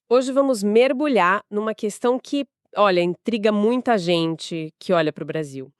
Hoje vamos mergulhar numa questão que, olha, intriga muita gente que olha para o Brasil.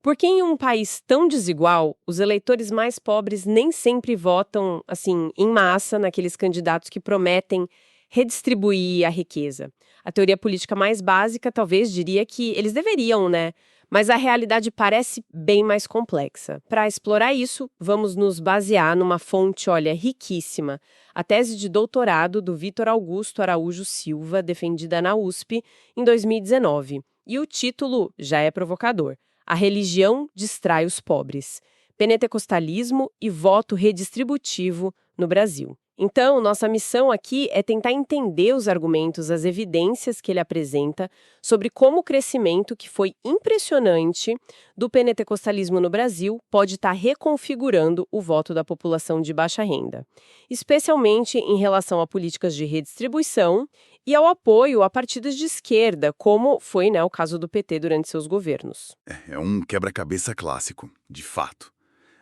Por que em um país tão desigual, os eleitores mais pobres nem sempre votam, assim, em massa naqueles candidatos que prometem redistribuir a riqueza? A teoria política mais básica talvez diria que eles deveriam, né? Mas a realidade parece bem mais complexa. Para explorar isso, vamos nos basear numa fonte, olha, riquíssima, a tese de doutorado do Vítor Augusto Araújo Silva, defendida na USP em 2019. E o título já é provocador: A religião distrai os pobres. Pentecostalismo e voto redistributivo no Brasil. Então, nossa missão aqui é tentar entender os argumentos, as evidências que ele apresenta sobre como o crescimento, que foi impressionante, do pentecostalismo no Brasil pode estar reconfigurando o voto da população de baixa renda, especialmente em relação a políticas de redistribuição e ao apoio a partidos de esquerda, como foi, né, o caso do PT durante seus governos. É um quebra-cabeça clássico, de fato.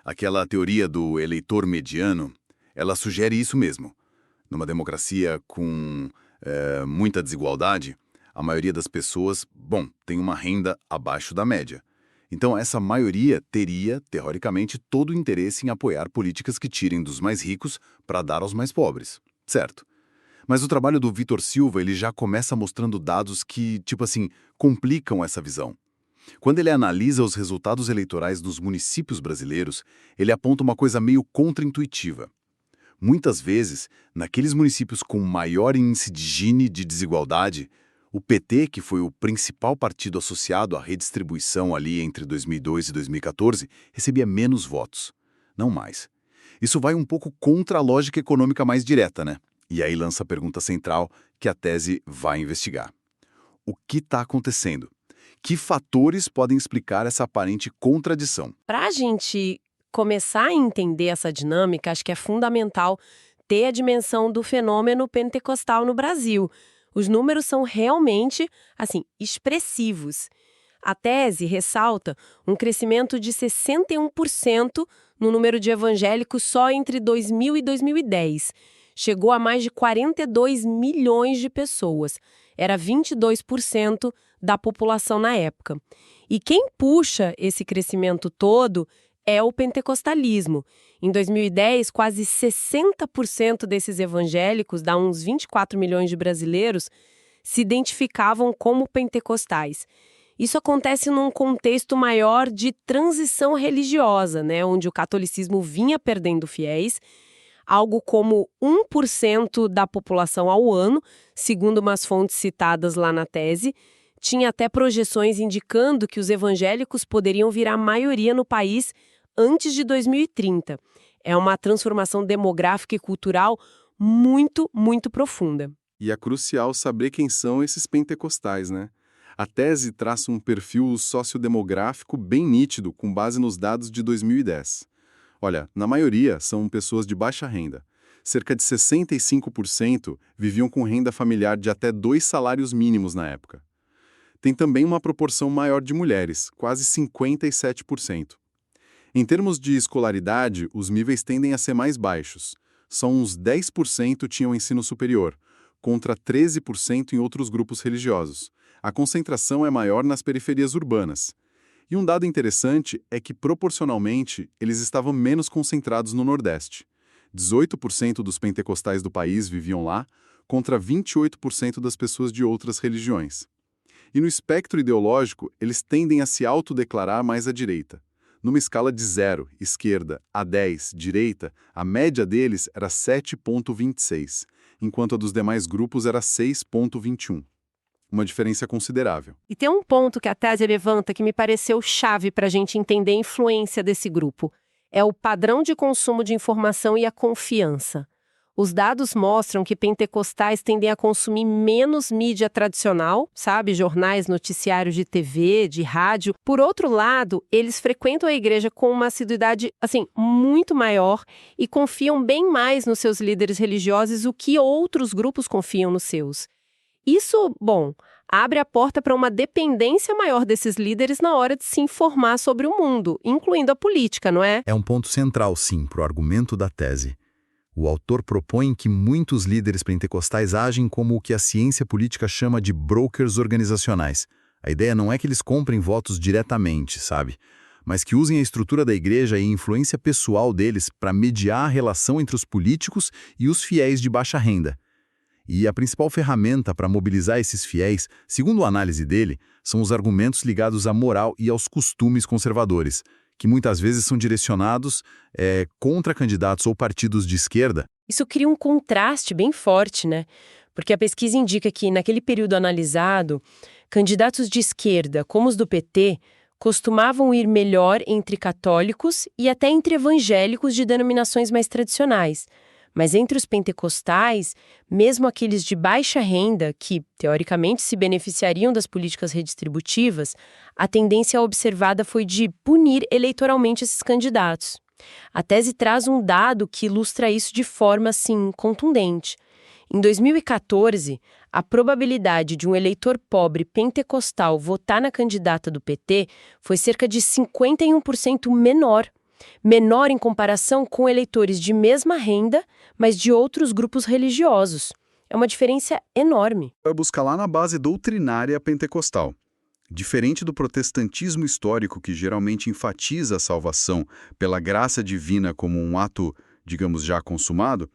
Aquela teoria do eleitor mediano, ela sugere isso mesmo. Numa democracia com muita desigualdade, a maioria das pessoas, tem uma renda abaixo da média. Então, essa maioria teria, teoricamente, todo o interesse em apoiar políticas que tirem dos mais ricos para dar aos mais pobres. Certo. Mas o trabalho do Vítor Silva, ele já começa mostrando dados que, complicam essa visão. Quando ele analisa os resultados eleitorais dos municípios brasileiros, ele aponta uma coisa meio contraintuitiva. Muitas vezes, naqueles municípios com maior índice de Gini de desigualdade, o PT, que foi o principal partido associado à redistribuição ali entre 2002 e 2014, recebia menos votos, não mais. Isso vai um pouco contra a lógica econômica mais direta, né? E aí lança a pergunta central que a tese vai investigar. O que está acontecendo? Que fatores podem explicar essa aparente contradição? Para a gente começar a entender essa dinâmica, acho que é fundamental ter a dimensão do fenômeno pentecostal no Brasil. Os números são realmente, assim, expressivos. A tese ressalta um crescimento de 61% no número de evangélicos só entre 2000 e 2010. Chegou a mais de 42 milhões de pessoas. Era 22% da população na época. E quem puxa esse crescimento todo é o pentecostalismo. Em 2010, quase 60% desses evangélicos, dá uns 24 milhões de brasileiros, se identificavam como pentecostais. Isso acontece num contexto maior de transição religiosa, né, onde o catolicismo vinha perdendo fiéis, algo como 1% da população ao ano, segundo umas fontes citadas lá na tese. Tinha até projeções indicando que os evangélicos poderiam virar maioria no país antes de 2030. É uma transformação demográfica e cultural muito, muito profunda. E é crucial saber quem são esses pentecostais, né? A tese traça um perfil sociodemográfico bem nítido com base nos dados de 2010. Olha, na maioria são pessoas de baixa renda. Cerca de 65% viviam com renda familiar de até 2 salários mínimos na época. Tem também uma proporção maior de mulheres, quase 57%. Em termos de escolaridade, os níveis tendem a ser mais baixos. Só uns 10% tinham ensino superior, contra 13% em outros grupos religiosos. A concentração é maior nas periferias urbanas. E um dado interessante é que, proporcionalmente, eles estavam menos concentrados no Nordeste. 18% dos pentecostais do país viviam lá, contra 28% das pessoas de outras religiões. E no espectro ideológico, eles tendem a se autodeclarar mais à direita. Numa escala de 0, esquerda, a 10, direita, a média deles era 7,26, enquanto a dos demais grupos era 6,21. Uma diferença considerável. E tem um ponto que a tese levanta que me pareceu chave para a gente entender a influência desse grupo. É o padrão de consumo de informação e a confiança. Os dados mostram que pentecostais tendem a consumir menos mídia tradicional, sabe? Jornais, noticiários de TV, de rádio. Por outro lado, eles frequentam a igreja com uma assiduidade, muito maior e confiam bem mais nos seus líderes religiosos do que outros grupos confiam nos seus. Isso, abre a porta para uma dependência maior desses líderes na hora de se informar sobre o mundo, incluindo a política, não é? É um ponto central, sim, para o argumento da tese. O autor propõe que muitos líderes pentecostais agem como o que a ciência política chama de brokers organizacionais. A ideia não é que eles comprem votos diretamente, sabe? Mas que usem a estrutura da igreja e a influência pessoal deles para mediar a relação entre os políticos e os fiéis de baixa renda. E a principal ferramenta para mobilizar esses fiéis, segundo a análise dele, são os argumentos ligados à moral e aos costumes conservadores, que muitas vezes são direcionados contra candidatos ou partidos de esquerda. Isso cria um contraste bem forte, né? Porque a pesquisa indica que, naquele período analisado, candidatos de esquerda, como os do PT, costumavam ir melhor entre católicos e até entre evangélicos de denominações mais tradicionais. Mas entre os pentecostais, mesmo aqueles de baixa renda, que, teoricamente, se beneficiariam das políticas redistributivas, a tendência observada foi de punir eleitoralmente esses candidatos. A tese traz um dado que ilustra isso de forma, assim, contundente. Em 2014, a probabilidade de um eleitor pobre pentecostal votar na candidata do PT foi cerca de 51% menor. Menor em comparação com eleitores de mesma renda, mas de outros grupos religiosos. É uma diferença enorme. Vai buscar lá na base doutrinária pentecostal. Diferente do protestantismo histórico, que geralmente enfatiza a salvação pela graça divina como um ato, digamos, já consumado,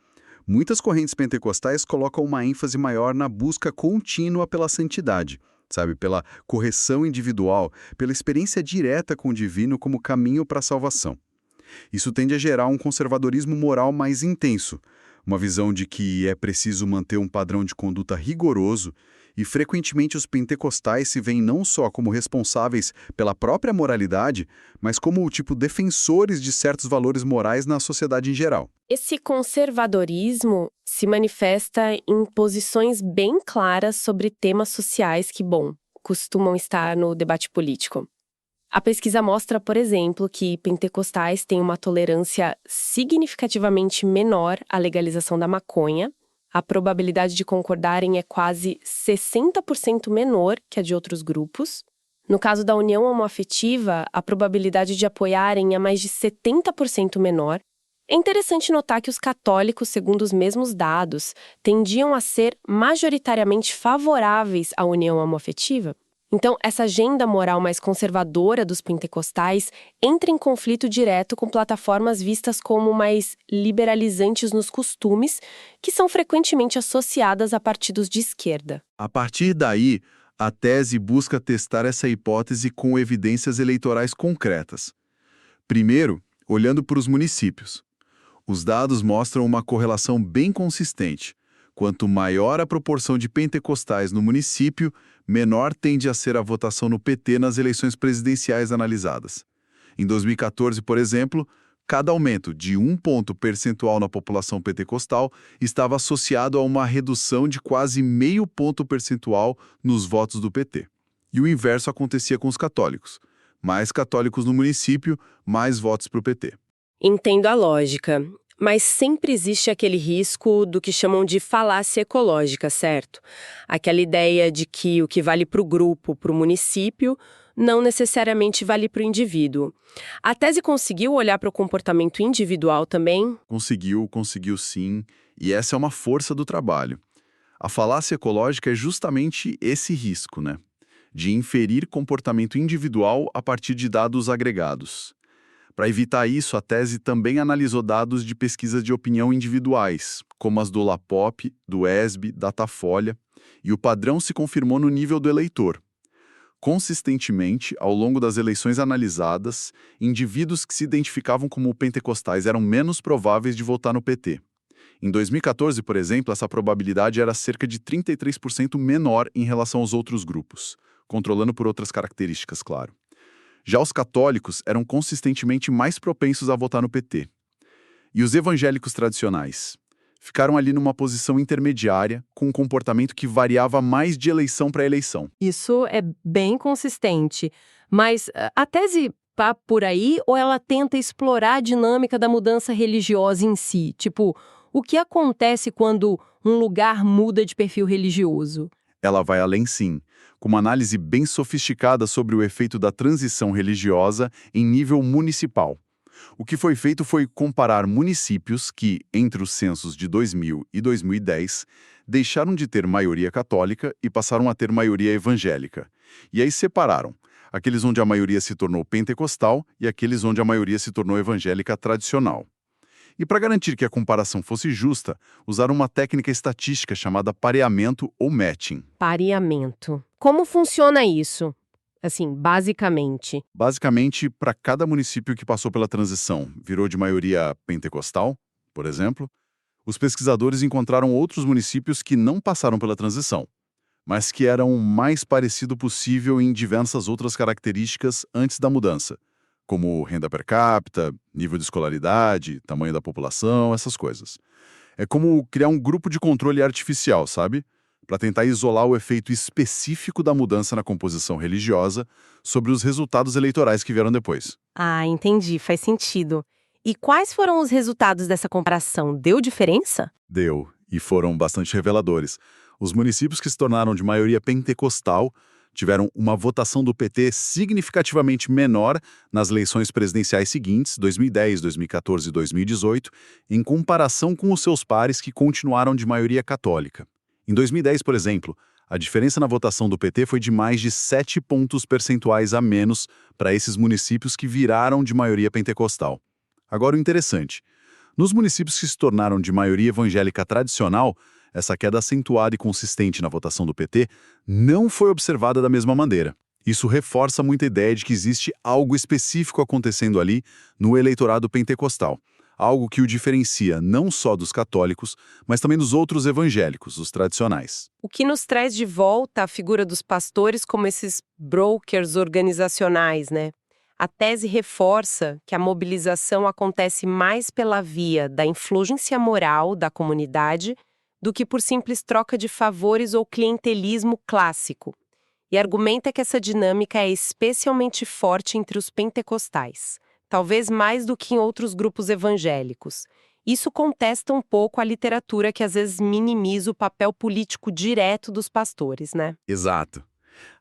muitas correntes pentecostais colocam uma ênfase maior na busca contínua pela santidade, sabe, pela correção individual, pela experiência direta com o divino como caminho para a salvação. Isso tende a gerar um conservadorismo moral mais intenso, uma visão de que é preciso manter um padrão de conduta rigoroso, e frequentemente os pentecostais se veem não só como responsáveis pela própria moralidade, mas como defensores de certos valores morais na sociedade em geral. Esse conservadorismo se manifesta em posições bem claras sobre temas sociais que, costumam estar no debate político. A pesquisa mostra, por exemplo, que pentecostais têm uma tolerância significativamente menor à legalização da maconha. A probabilidade de concordarem é quase 60% menor que a de outros grupos. No caso da união homoafetiva, a probabilidade de apoiarem é mais de 70% menor. É interessante notar que os católicos, segundo os mesmos dados, tendiam a ser majoritariamente favoráveis à união homoafetiva. Então, essa agenda moral mais conservadora dos pentecostais entra em conflito direto com plataformas vistas como mais liberalizantes nos costumes, que são frequentemente associadas a partidos de esquerda. A partir daí, a tese busca testar essa hipótese com evidências eleitorais concretas. Primeiro, olhando para os municípios. Os dados mostram uma correlação bem consistente. Quanto maior a proporção de pentecostais no município, menor tende a ser a votação no PT nas eleições presidenciais analisadas. Em 2014, por exemplo, cada aumento de 1 ponto percentual na população pentecostal estava associado a uma redução de quase meio ponto percentual nos votos do PT. E o inverso acontecia com os católicos. Mais católicos no município, mais votos para o PT. Entendo a lógica. Mas sempre existe aquele risco do que chamam de falácia ecológica, certo? Aquela ideia de que o que vale para o grupo, para o município, não necessariamente vale para o indivíduo. A tese conseguiu olhar para o comportamento individual também? Conseguiu sim, e essa é uma força do trabalho. A falácia ecológica é justamente esse risco, né? De inferir comportamento individual a partir de dados agregados. Para evitar isso, a tese também analisou dados de pesquisas de opinião individuais, como as do LAPOP, do ESB, Datafolha, e o padrão se confirmou no nível do eleitor. Consistentemente, ao longo das eleições analisadas, indivíduos que se identificavam como pentecostais eram menos prováveis de votar no PT. Em 2014, por exemplo, essa probabilidade era cerca de 33% menor em relação aos outros grupos, controlando por outras características, claro. Já os católicos eram consistentemente mais propensos a votar no PT. E os evangélicos tradicionais? Ficaram ali numa posição intermediária, com um comportamento que variava mais de eleição para eleição. Isso é bem consistente. Mas a tese tá por aí ou ela tenta explorar a dinâmica da mudança religiosa em si? Tipo, o que acontece quando um lugar muda de perfil religioso? Ela vai além sim, com uma análise bem sofisticada sobre o efeito da transição religiosa em nível municipal. O que foi feito foi comparar municípios que, entre os censos de 2000 e 2010, deixaram de ter maioria católica e passaram a ter maioria evangélica. E aí separaram aqueles onde a maioria se tornou pentecostal e aqueles onde a maioria se tornou evangélica tradicional. E para garantir que a comparação fosse justa, usaram uma técnica estatística chamada pareamento ou matching. Pareamento. Como funciona isso? Assim, basicamente. Basicamente, para cada município que passou pela transição virou de maioria pentecostal, por exemplo, os pesquisadores encontraram outros municípios que não passaram pela transição, mas que eram o mais parecido possível em diversas outras características antes da mudança, como renda per capita, nível de escolaridade, tamanho da população, essas coisas. É como criar um grupo de controle artificial, sabe? Para tentar isolar o efeito específico da mudança na composição religiosa sobre os resultados eleitorais que vieram depois. Ah, entendi, faz sentido. E quais foram os resultados dessa comparação? Deu diferença? Deu, e foram bastante reveladores. Os municípios que se tornaram de maioria pentecostal tiveram uma votação do PT significativamente menor nas eleições presidenciais seguintes, 2010, 2014 e 2018, em comparação com os seus pares que continuaram de maioria católica. Em 2010, por exemplo, a diferença na votação do PT foi de mais de 7 pontos percentuais a menos para esses municípios que viraram de maioria pentecostal. Agora, o interessante, nos municípios que se tornaram de maioria evangélica tradicional, essa queda acentuada e consistente na votação do PT não foi observada da mesma maneira. Isso reforça muito a ideia de que existe algo específico acontecendo ali no eleitorado pentecostal. Algo que o diferencia não só dos católicos, mas também dos outros evangélicos, os tradicionais. O que nos traz de volta a figura dos pastores como esses brokers organizacionais, né? A tese reforça que a mobilização acontece mais pela via da influência moral da comunidade do que por simples troca de favores ou clientelismo clássico, e argumenta que essa dinâmica é especialmente forte entre os pentecostais, talvez mais do que em outros grupos evangélicos. Isso contesta um pouco a literatura que às vezes minimiza o papel político direto dos pastores, né? Exato.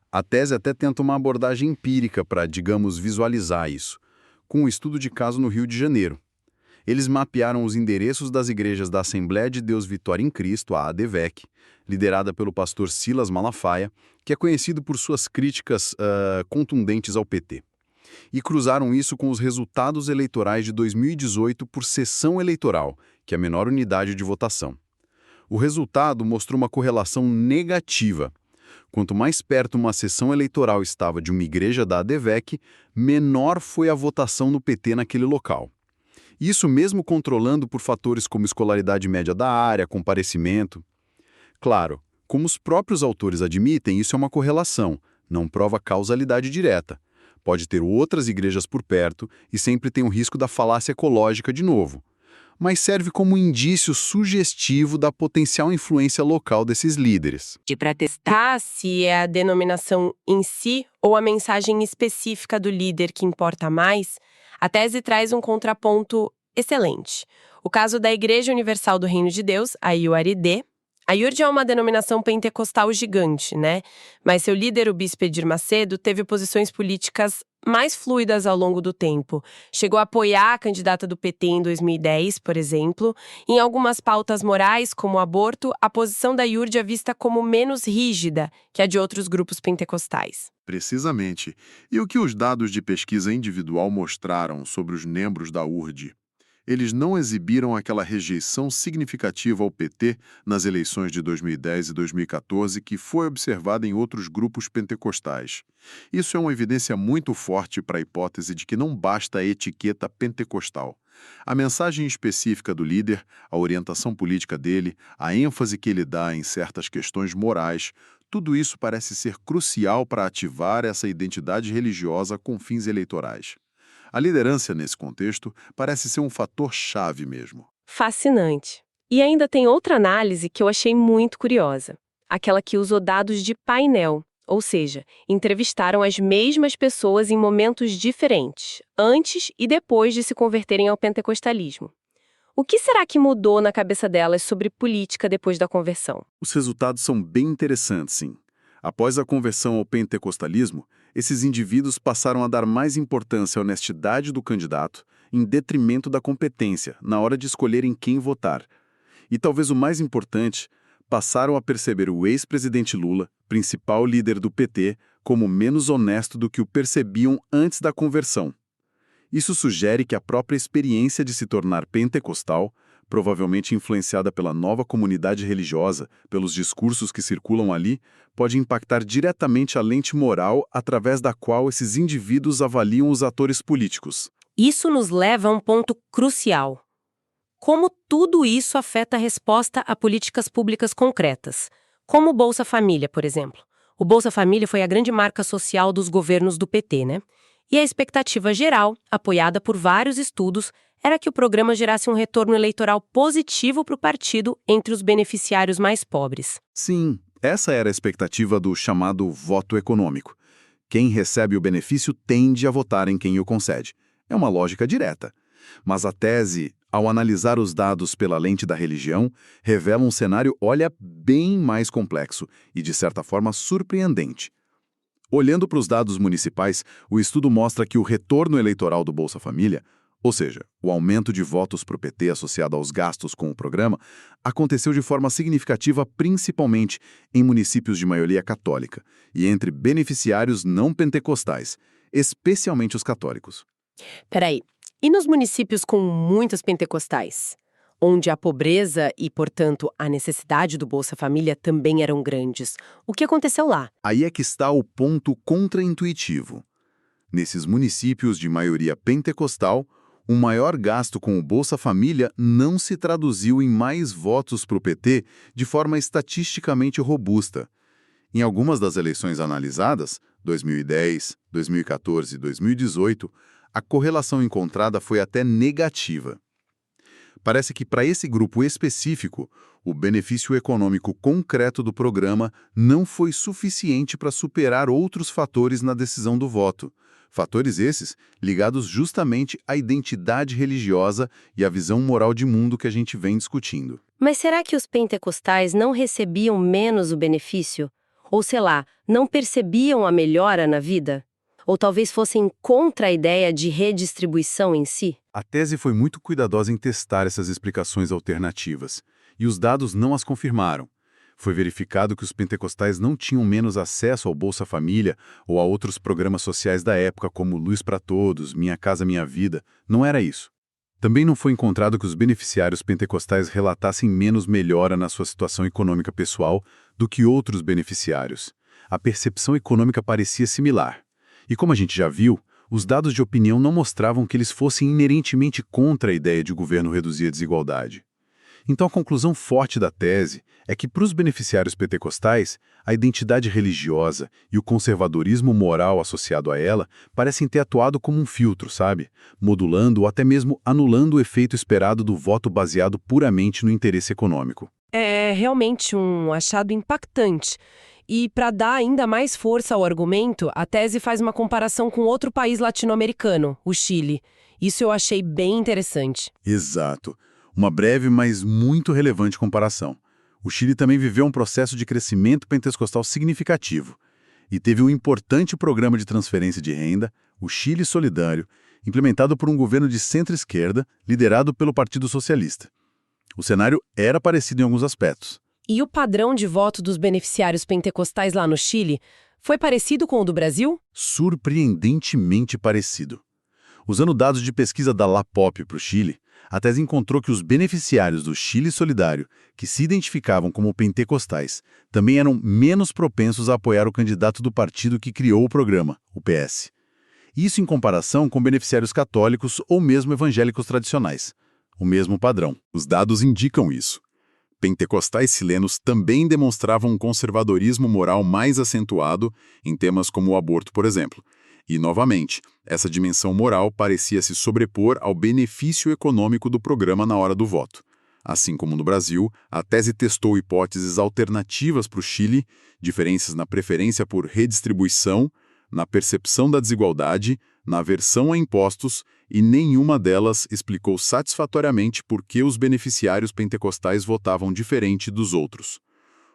A tese até tenta uma abordagem empírica para, digamos, visualizar isso, com um estudo de caso no Rio de Janeiro. Eles mapearam os endereços das igrejas da Assembleia de Deus Vitória em Cristo, a ADVEC, liderada pelo pastor Silas Malafaia, que é conhecido por suas críticas contundentes ao PT. E cruzaram isso com os resultados eleitorais de 2018 por sessão eleitoral, que é a menor unidade de votação. O resultado mostrou uma correlação negativa. Quanto mais perto uma sessão eleitoral estava de uma igreja da ADVEC, menor foi a votação no PT naquele local. Isso mesmo controlando por fatores como escolaridade média da área, comparecimento. Claro, como os próprios autores admitem, isso é uma correlação, não prova causalidade direta. Pode ter outras igrejas por perto e sempre tem o risco da falácia ecológica de novo. Mas serve como um indício sugestivo da potencial influência local desses líderes. E para testar se é a denominação em si ou a mensagem específica do líder que importa mais, a tese traz um contraponto excelente. O caso da Igreja Universal do Reino de Deus, a IURD. A IURD é uma denominação pentecostal gigante, né? Mas seu líder, o bispo Edir Macedo, teve posições políticas mais fluidas ao longo do tempo. Chegou a apoiar a candidata do PT em 2010, por exemplo. Em algumas pautas morais, como o aborto, a posição da IURD é vista como menos rígida que a de outros grupos pentecostais. Precisamente. E o que os dados de pesquisa individual mostraram sobre os membros da URD? Eles não exibiram aquela rejeição significativa ao PT nas eleições de 2010 e 2014 que foi observada em outros grupos pentecostais. Isso é uma evidência muito forte para a hipótese de que não basta a etiqueta pentecostal. A mensagem específica do líder, a orientação política dele, a ênfase que ele dá em certas questões morais, tudo isso parece ser crucial para ativar essa identidade religiosa com fins eleitorais. A liderança, nesse contexto, parece ser um fator-chave mesmo. Fascinante. E ainda tem outra análise que eu achei muito curiosa. Aquela que usou dados de painel, ou seja, entrevistaram as mesmas pessoas em momentos diferentes, antes e depois de se converterem ao pentecostalismo. O que será que mudou na cabeça delas sobre política depois da conversão? Os resultados são bem interessantes, sim. Após a conversão ao pentecostalismo, esses indivíduos passaram a dar mais importância à honestidade do candidato em detrimento da competência, na hora de escolher em quem votar. E talvez o mais importante, passaram a perceber o ex-presidente Lula, principal líder do PT, como menos honesto do que o percebiam antes da conversão. Isso sugere que a própria experiência de se tornar pentecostal, provavelmente influenciada pela nova comunidade religiosa, pelos discursos que circulam ali, pode impactar diretamente a lente moral através da qual esses indivíduos avaliam os atores políticos. Isso nos leva a um ponto crucial. Como tudo isso afeta a resposta a políticas públicas concretas, como o Bolsa Família, por exemplo. O Bolsa Família foi a grande marca social dos governos do PT, né? E a expectativa geral, apoiada por vários estudos, era que o programa gerasse um retorno eleitoral positivo para o partido entre os beneficiários mais pobres. Sim, essa era a expectativa do chamado voto econômico. Quem recebe o benefício tende a votar em quem o concede. É uma lógica direta. Mas a tese, ao analisar os dados pela lente da religião, revela um cenário, bem mais complexo e, de certa forma, surpreendente. Olhando para os dados municipais, o estudo mostra que o retorno eleitoral do Bolsa Família, ou seja, o aumento de votos para o PT associado aos gastos com o programa, aconteceu de forma significativa principalmente em municípios de maioria católica e entre beneficiários não pentecostais, especialmente os católicos. Peraí, e nos municípios com muitos pentecostais? Onde a pobreza e, portanto, a necessidade do Bolsa Família também eram grandes. O que aconteceu lá? Aí é que está o ponto contraintuitivo. Nesses municípios de maioria pentecostal, o maior gasto com o Bolsa Família não se traduziu em mais votos para o PT de forma estatisticamente robusta. Em algumas das eleições analisadas, 2010, 2014 e 2018, a correlação encontrada foi até negativa. Parece que para esse grupo específico, o benefício econômico concreto do programa não foi suficiente para superar outros fatores na decisão do voto. Fatores esses ligados justamente à identidade religiosa e à visão moral de mundo que a gente vem discutindo. Mas será que os pentecostais não recebiam menos o benefício? Ou, sei lá, não percebiam a melhora na vida? Ou talvez fossem contra a ideia de redistribuição em si? A tese foi muito cuidadosa em testar essas explicações alternativas, e os dados não as confirmaram. Foi verificado que os pentecostais não tinham menos acesso ao Bolsa Família ou a outros programas sociais da época como Luz para Todos, Minha Casa Minha Vida. Não era isso. Também não foi encontrado que os beneficiários pentecostais relatassem menos melhora na sua situação econômica pessoal do que outros beneficiários. A percepção econômica parecia similar. E como a gente já viu, os dados de opinião não mostravam que eles fossem inerentemente contra a ideia de o governo reduzir a desigualdade. Então a conclusão forte da tese é que para os beneficiários pentecostais, a identidade religiosa e o conservadorismo moral associado a ela parecem ter atuado como um filtro, sabe? Modulando ou até mesmo anulando o efeito esperado do voto baseado puramente no interesse econômico. É realmente um achado impactante. E para dar ainda mais força ao argumento, a tese faz uma comparação com outro país latino-americano, o Chile. Isso eu achei bem interessante. Exato. Uma breve, mas muito relevante comparação. O Chile também viveu um processo de crescimento pentecostal significativo e teve um importante programa de transferência de renda, o Chile Solidário, implementado por um governo de centro-esquerda, liderado pelo Partido Socialista. O cenário era parecido em alguns aspectos. E o padrão de voto dos beneficiários pentecostais lá no Chile foi parecido com o do Brasil? Surpreendentemente parecido. Usando dados de pesquisa da LAPOP para o Chile, a tese encontrou que os beneficiários do Chile Solidário, que se identificavam como pentecostais, também eram menos propensos a apoiar o candidato do partido que criou o programa, o PS. Isso em comparação com beneficiários católicos ou mesmo evangélicos tradicionais. O mesmo padrão. Os dados indicam isso. Pentecostais chilenos também demonstravam um conservadorismo moral mais acentuado em temas como o aborto, por exemplo. E, novamente, essa dimensão moral parecia se sobrepor ao benefício econômico do programa na hora do voto. Assim como no Brasil, a tese testou hipóteses alternativas para o Chile, diferenças na preferência por redistribuição, na percepção da desigualdade, na aversão a impostos, e nenhuma delas explicou satisfatoriamente por que os beneficiários pentecostais votavam diferente dos outros.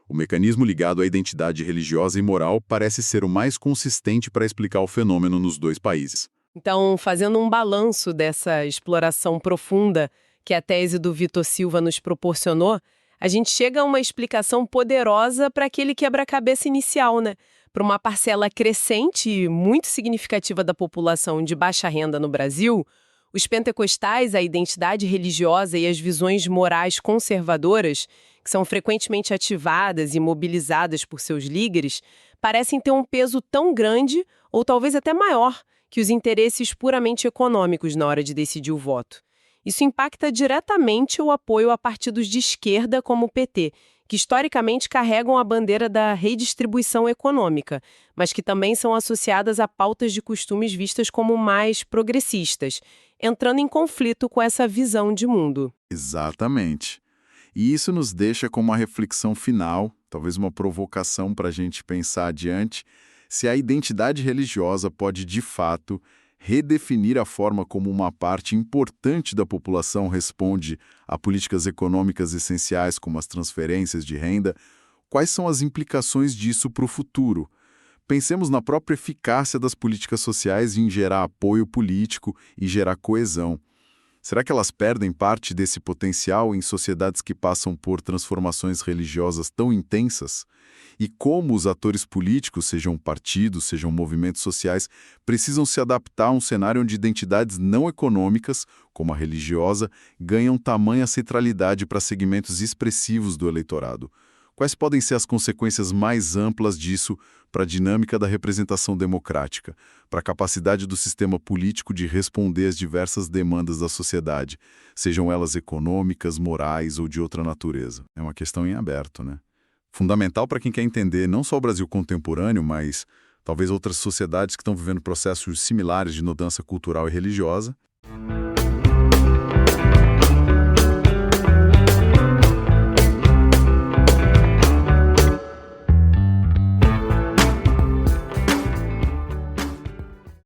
O mecanismo ligado à identidade religiosa e moral parece ser o mais consistente para explicar o fenômeno nos dois países. Então, fazendo um balanço dessa exploração profunda que a tese do Vitor Silva nos proporcionou, a gente chega a uma explicação poderosa para aquele quebra-cabeça inicial, né? Para uma parcela crescente e muito significativa da população de baixa renda no Brasil, os pentecostais, a identidade religiosa e as visões morais conservadoras, que são frequentemente ativadas e mobilizadas por seus líderes, parecem ter um peso tão grande, ou talvez até maior, que os interesses puramente econômicos na hora de decidir o voto. Isso impacta diretamente o apoio a partidos de esquerda como o PT, que historicamente carregam a bandeira da redistribuição econômica, mas que também são associadas a pautas de costumes vistas como mais progressistas, entrando em conflito com essa visão de mundo. Exatamente. E isso nos deixa com uma reflexão final, talvez uma provocação para a gente pensar adiante, se a identidade religiosa pode, de fato, redefinir a forma como uma parte importante da população responde a políticas econômicas essenciais como as transferências de renda. Quais são as implicações disso para o futuro? Pensemos na própria eficácia das políticas sociais em gerar apoio político e gerar coesão. Será que elas perdem parte desse potencial em sociedades que passam por transformações religiosas tão intensas? E como os atores políticos, sejam partidos, sejam movimentos sociais, precisam se adaptar a um cenário onde identidades não econômicas, como a religiosa, ganham tamanha centralidade para segmentos expressivos do eleitorado? Quais podem ser as consequências mais amplas disso para a dinâmica da representação democrática, para a capacidade do sistema político de responder às diversas demandas da sociedade, sejam elas econômicas, morais ou de outra natureza? É uma questão em aberto, né? Fundamental para quem quer entender não só o Brasil contemporâneo, mas talvez outras sociedades que estão vivendo processos similares de mudança cultural e religiosa,